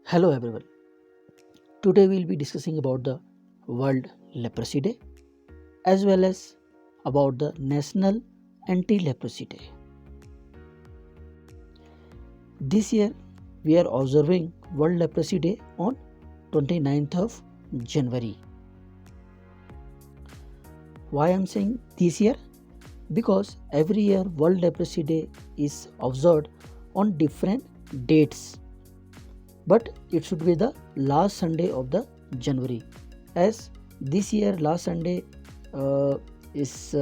Hello everyone. Today we'll be discussing about the World Leprosy Day as well as about the National Anti-Leprosy Day. This year we are observing World Leprosy Day on 29th of January. Why I'm saying this year? Because every year World Leprosy Day is observed on different dates, but it should be the last Sunday of the January, as this year last Sunday is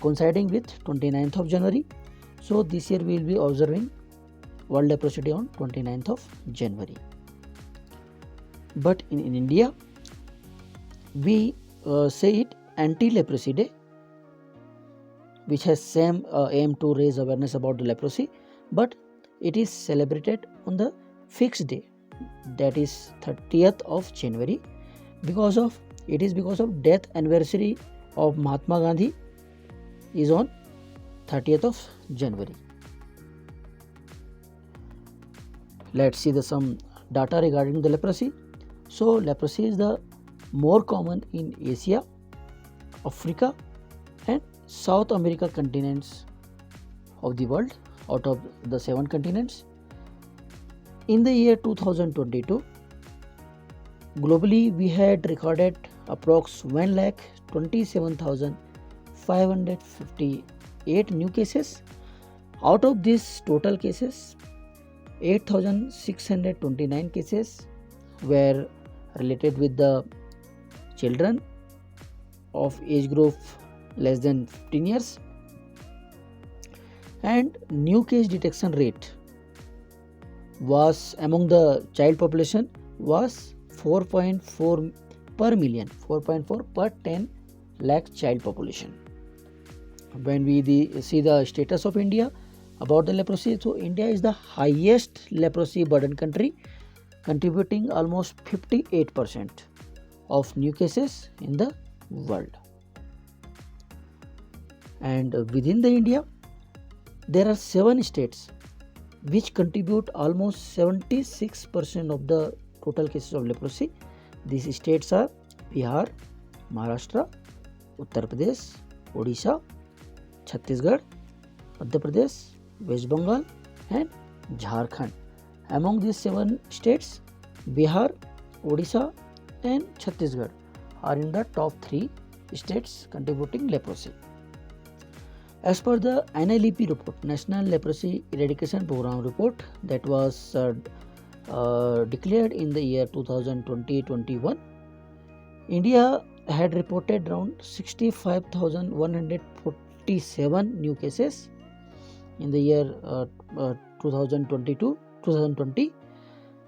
coinciding with 29th of January. So this year we will be observing World Leprosy Day on 29th of January. But in India we say it Anti-Leprosy Day, which has same aim to raise awareness about the leprosy, but it is celebrated on the fixed day, that is 30th of January, because of death anniversary of Mahatma Gandhi is on 30th of January. Let's see some data regarding the leprosy. So leprosy is the more common in Asia, Africa and South America continents of the world, out of the 7 continents. In the year 2022, globally we had recorded approx 1,27,558 new cases. Out of these total cases, 8,629 cases were related with the children of age group less than 15 years, and new case detection rate was among the child population was 4.4 per million, 4.4 per 10 lakh child population. When we see the status of India about the leprosy, so India is the highest leprosy burden country, contributing almost 58% of new cases in the world. And within the India, there are 7 states which contribute almost 76% of the total cases of leprosy. These states are Bihar, Maharashtra, Uttar Pradesh, Odisha, Chhattisgarh, Madhya Pradesh, West Bengal and Jharkhand. Among these 7 states, Bihar, Odisha and Chhattisgarh are in the top 3 states contributing leprosy. As per the NLEP report, National Leprosy Eradication Program report, that was declared in the year 2020-21, India had reported around 65,147 new cases in the year 2022-2020.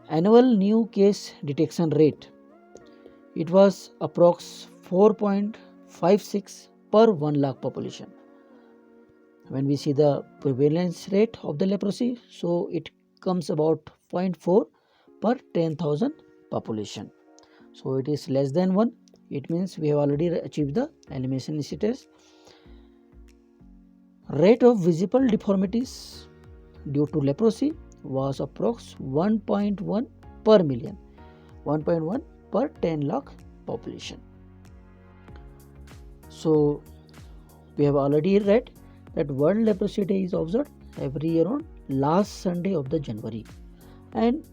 Annual new case detection rate, it was approx 4.56 per 1 lakh population. When we see the prevalence rate of the leprosy, so it comes about 0.4 per 10,000 population. So it is less than 1. It means we have already achieved the elimination status. Rate of visible deformities due to leprosy was approx 1.1 per million, 1.1 per 10 lakh population. So we have already read that World Leprosy Day is observed every year on last Sunday of the January. And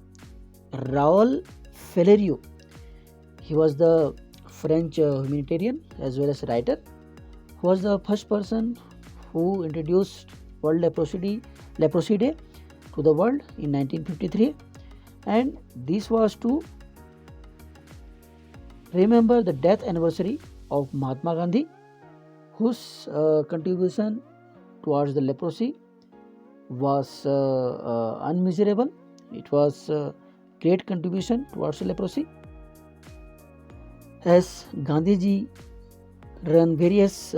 Raoul Feleurieu, he was the French humanitarian as well as writer, who was the first person who introduced World Leprosy Day to the world in 1953, and this was to remember the death anniversary of Mahatma Gandhi, whose contribution towards the leprosy was unmeasurable. It was a great contribution towards the leprosy, as Gandhiji ran various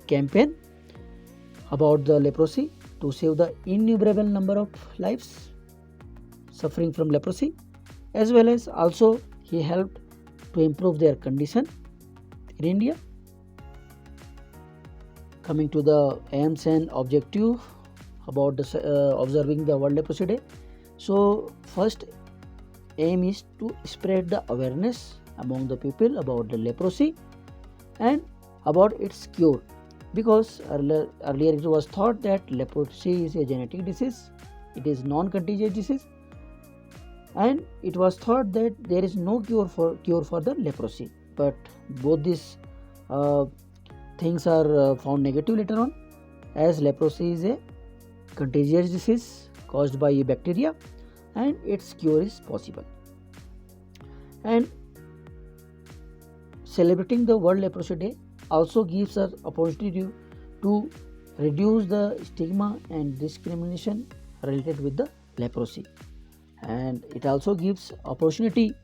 campaign about the leprosy to save the innumerable number of lives suffering from leprosy, as well as also he helped to improve their condition in India. Coming to the aims and objective about the observing the World Leprosy Day. So first, aim is to spread the awareness among the people about the leprosy and about its cure, because earlier it was thought that leprosy is a genetic disease, it is non-contagious disease, and it was thought that there is no cure for the leprosy. But both these uh, things are found negative later on, as leprosy is a contagious disease caused by a bacteria and its cure is possible. And celebrating the World Leprosy Day also gives us opportunity to reduce the stigma and discrimination related with the leprosy, and it also gives opportunity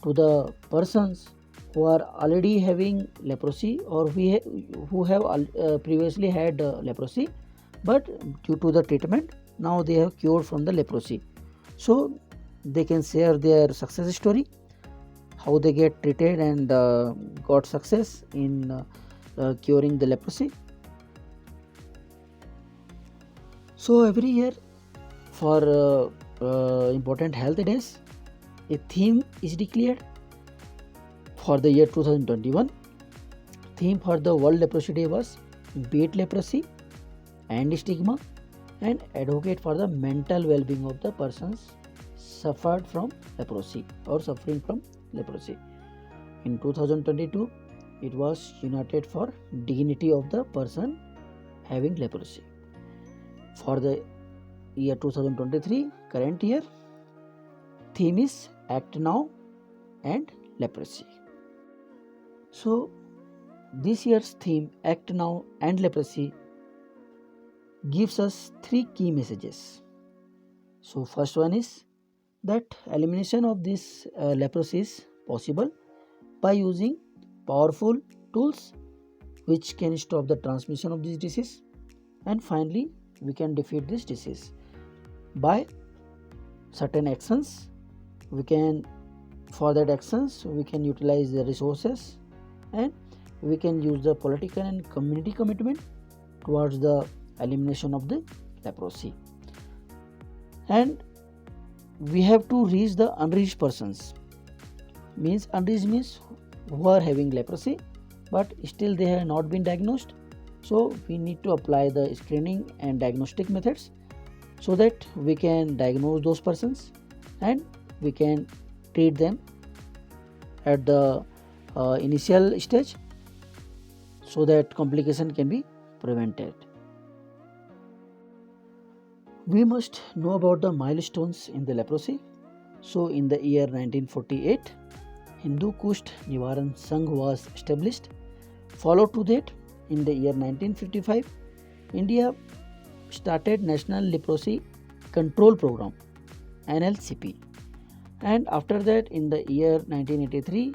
to the persons who are already having leprosy or who have previously had leprosy, but due to the treatment now they have cured from the leprosy, so they can share their success story, how they get treated and got success in curing the leprosy. So every year for important health days, a theme is declared. For the year 2021, theme for the World Leprosy Day was Beat Leprosy and Stigma and Advocate for the mental well-being of the persons suffered from leprosy or suffering from leprosy. In 2022, it was United for Dignity of the person having leprosy. For the year 2023, current year, theme is Act Now and Leprosy. So this year's theme, Act Now and Leprosy, gives us three key messages. So first one is that elimination of this leprosy is possible by using powerful tools which can stop the transmission of this disease, and finally we can defeat this disease by certain actions. For that actions we can utilize the resources and we can use the political and community commitment towards the elimination of the leprosy. And we have to reach the unreached persons. Unreached means who are having leprosy but still they have not been diagnosed. So we need to apply the screening and diagnostic methods so that we can diagnose those persons and we can treat them at the initial stage so that complication can be prevented. We must know about the milestones in the leprosy. So in the year 1948, Hindu Kusht Nivaran Sangh was established. Followed to that, in the year 1955, India started National Leprosy Control Program, NLCP. And after that, in the year 1983,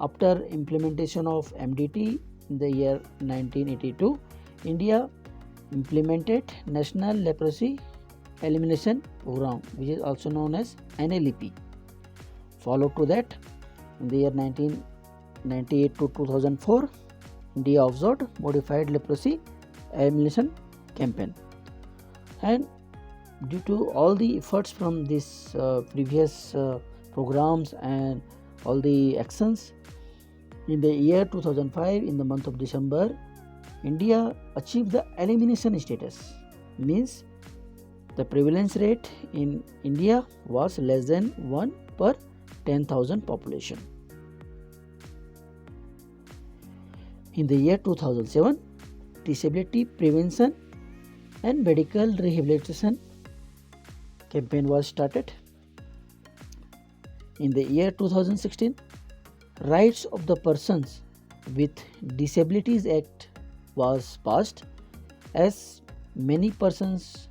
after implementation of MDT in the year 1982, India implemented National Leprosy Elimination Program, which is also known as NLEP. Followed to that, in the year 1998 to 2004, India observed Modified Leprosy Elimination Campaign. And due to all the efforts from these previous programs and all the actions, in the year 2005, in the month of December, India achieved the elimination status. Means the prevalence rate in India was less than 1 per 10,000 population. In the year 2007, Disability Prevention and Medical Rehabilitation campaign was started. In the year 2016, Rights of the Persons with Disabilities Act was passed, as many persons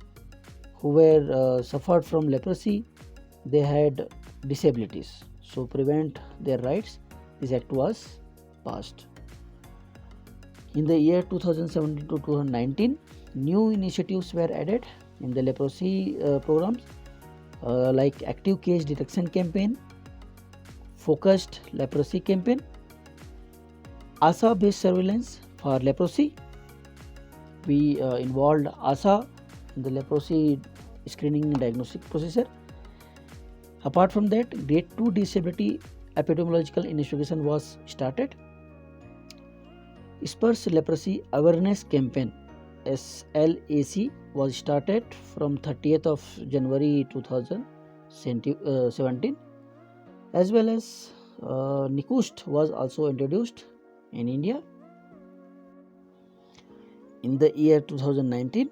who were suffered from leprosy, they had disabilities. So prevent their rights, this act was passed. In the year 2017 to 2019, new initiatives were added in the leprosy programs like Active Case Detection Campaign, Focused Leprosy Campaign, ASA based surveillance for leprosy. We involved ASA in the leprosy screening and diagnostic procedure, Apart from that, grade 2 disability epidemiological investigation was started. Spurs Leprosy Awareness Campaign SLAC was started from 30th of January 2017, as well as NICUST was also introduced in India. In the year 2019,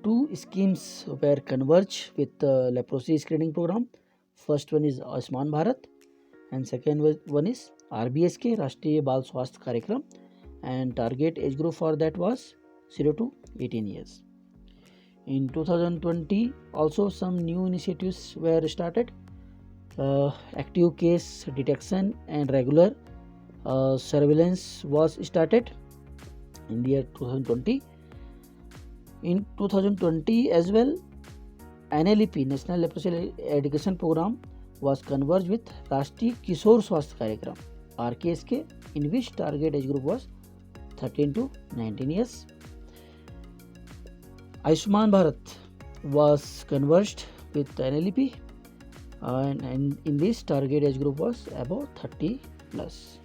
two schemes were converged with the leprosy screening program. First one is Ayushman Bharat and second one is RBSK Rashtriya Bal Swasth Karyakram, and target age group for that was 0 to 18 years. In 2020 also some new initiatives were started. Active case detection and regular surveillance was started in the year 2020. In 2020 as well, NLEP National Leprosy Education Program was converged with Rashtriya Kishore Swasth Karyakram RKSK, in which target age group was 13 to 19 years. Ayushman Bharat was converged with NLEP, and in this target age group was above 30 plus.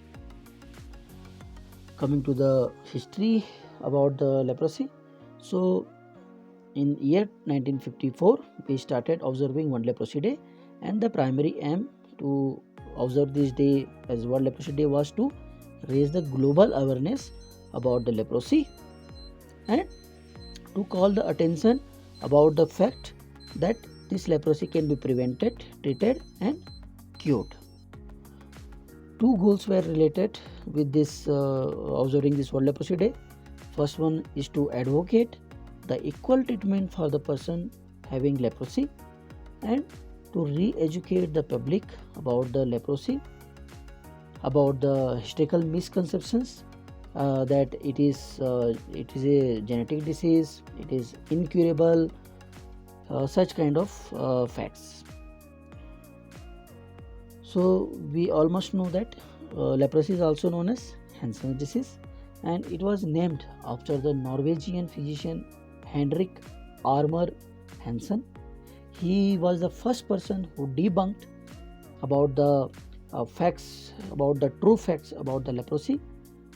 Coming to the history about the leprosy. So in year 1954 we started observing World Leprosy Day, and the primary aim to observe this day as World Leprosy Day was to raise the global awareness about the leprosy and to call the attention about the fact that this leprosy can be prevented, treated and cured. Two goals were related with this observing this World Leprosy Day. First one is to advocate the equal treatment for the person having leprosy and to re-educate the public about the leprosy, about the historical misconceptions that it is a genetic disease, it is incurable, such kind of facts. So we all must know that leprosy is also known as Hansen's disease, and it was named after the Norwegian physician Henrik Armer Hansen. He was the first person who debunked about the facts, about the true facts about the leprosy,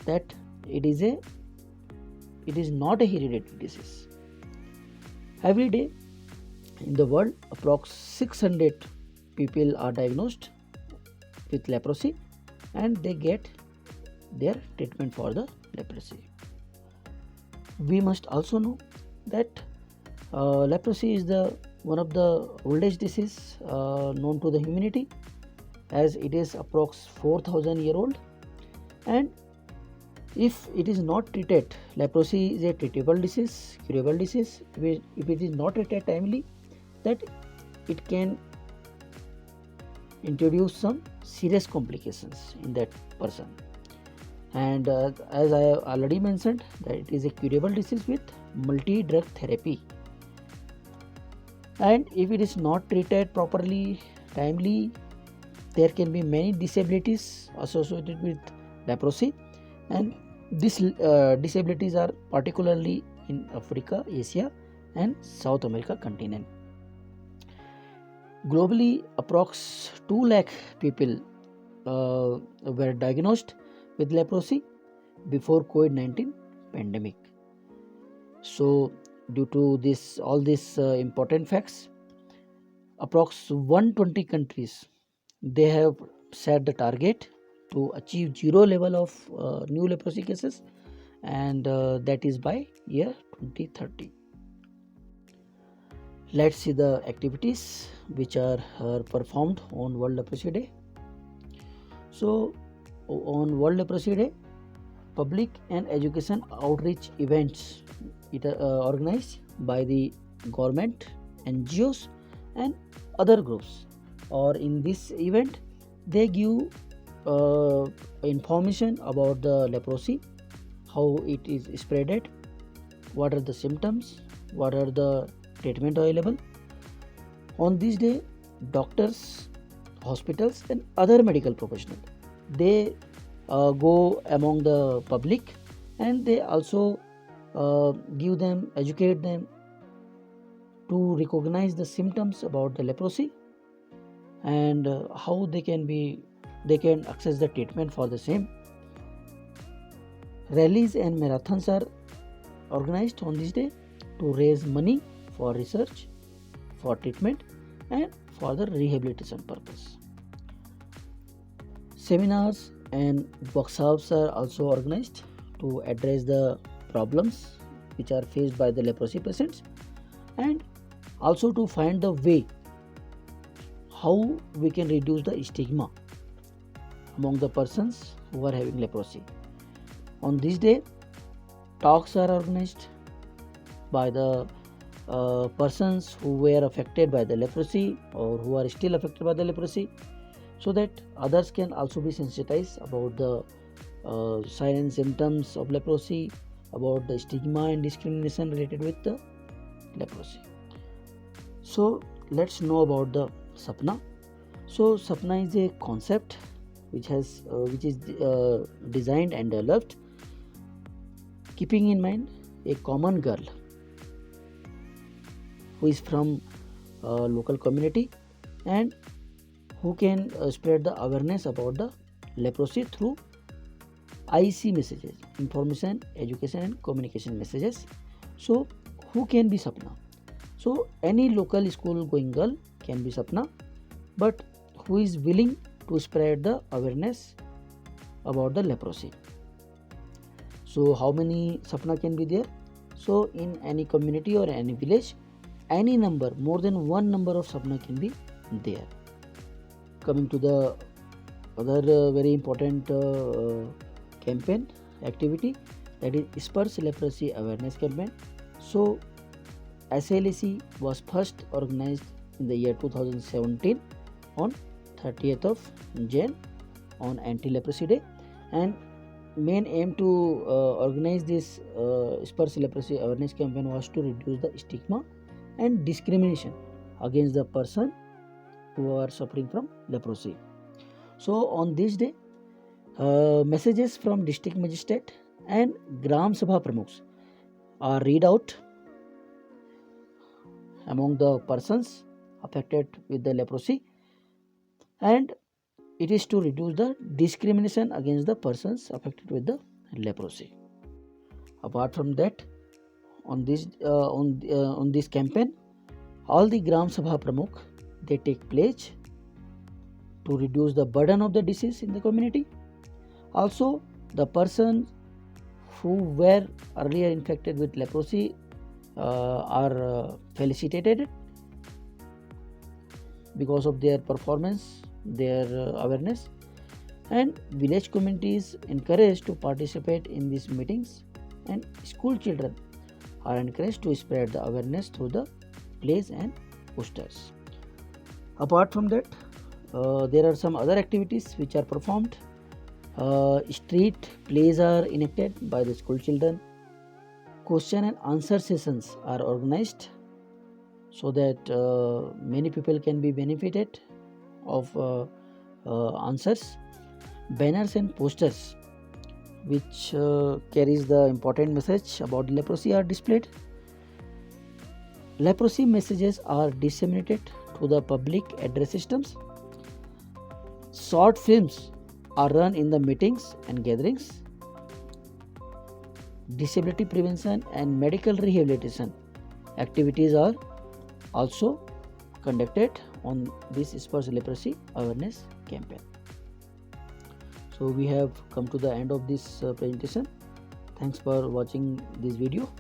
that it is not a hereditary disease. Every day in the world, approx 600 people are diagnosed with leprosy and they get their treatment for the leprosy. We must also know that leprosy is one of the oldest disease known to the humanity, as it is approx 4000 year old, and if it is not treated, leprosy is a treatable disease, curable disease. If it is not treated timely, that it can introduce some serious complications in that person. And as I have already mentioned, that it is a curable disease with multi-drug therapy, and if it is not treated properly, timely, there can be many disabilities associated with leprosy, and these disabilities are particularly in Africa, Asia and South America continent. Globally, approx 2 lakh people were diagnosed with leprosy before COVID-19 pandemic. So due to all these important facts, approx 120 countries, they have set the target to achieve zero level of new leprosy cases, and that is by year 2030. Let's see the activities which are performed on World Leprosy Day. So on World Leprosy Day, public and education outreach events organized by the government, NGOs and other groups, or in this event they give information about the leprosy, how it is spreaded, what are the symptoms, what are the treatment available. On this day, doctors, hospitals and other medical professionals, they go among the public, and they also educate them to recognize the symptoms about the leprosy, and how they can access the treatment for the same. Rallies and marathons are organized on this day to raise money for research, for treatment, and for the rehabilitation purpose. Seminars and workshops are also organized to address the problems which are faced by the leprosy patients, and also to find the way how we can reduce the stigma among the persons who are having leprosy. On this day, talks are organized by the persons who were affected by the leprosy or who are still affected by the leprosy, so that others can also be sensitized about the signs and symptoms of leprosy, about the stigma and discrimination related with the leprosy. So let's know about the Sapna. So Sapna is a concept which is designed and developed keeping in mind a common girl who is from a local community and who can spread the awareness about the leprosy through IC messages, information, education and communication messages. So who can be Sapna? So any local school going girl can be Sapna, but who is willing to spread the awareness about the leprosy. So how many Sapna can be there? So in any community or any village, any number, more than one number of Sapna can be there. Coming to the other very important campaign activity, that is Spurs Leprosy Awareness Campaign. So SLAC was first organized in the year 2017 on 30th of Jan on Anti-Leprosy Day, and main aim to organize this Spurs Leprosy Awareness Campaign was to reduce the stigma and discrimination against the person who are suffering from leprosy. So on this day, messages from district magistrate and Gram Sabha Pramukhs are read out among the persons affected with the leprosy, and it is to reduce the discrimination against the persons affected with the leprosy. Apart from that, on this campaign, all the Gram Sabha Pramukh, they take pledge to reduce the burden of the disease in the community. Also, the persons who were earlier infected with leprosy are felicitated because of their performance, their awareness, and village communities encouraged to participate in these meetings, and school children are encouraged to spread the awareness through the plays and posters. Apart from that, there are some other activities which are performed. Street plays are enacted by the school children. Question and answer sessions are organized so that many people can be benefited of answers. Banners and posters which carries the important message about leprosy are displayed. Leprosy messages are disseminated to the public address systems. Short films are run in the meetings and gatherings. Disability prevention and medical rehabilitation activities are also conducted on this Spurs Leprosy Awareness Campaign. So we have come to the end of this presentation. Thanks for watching this video.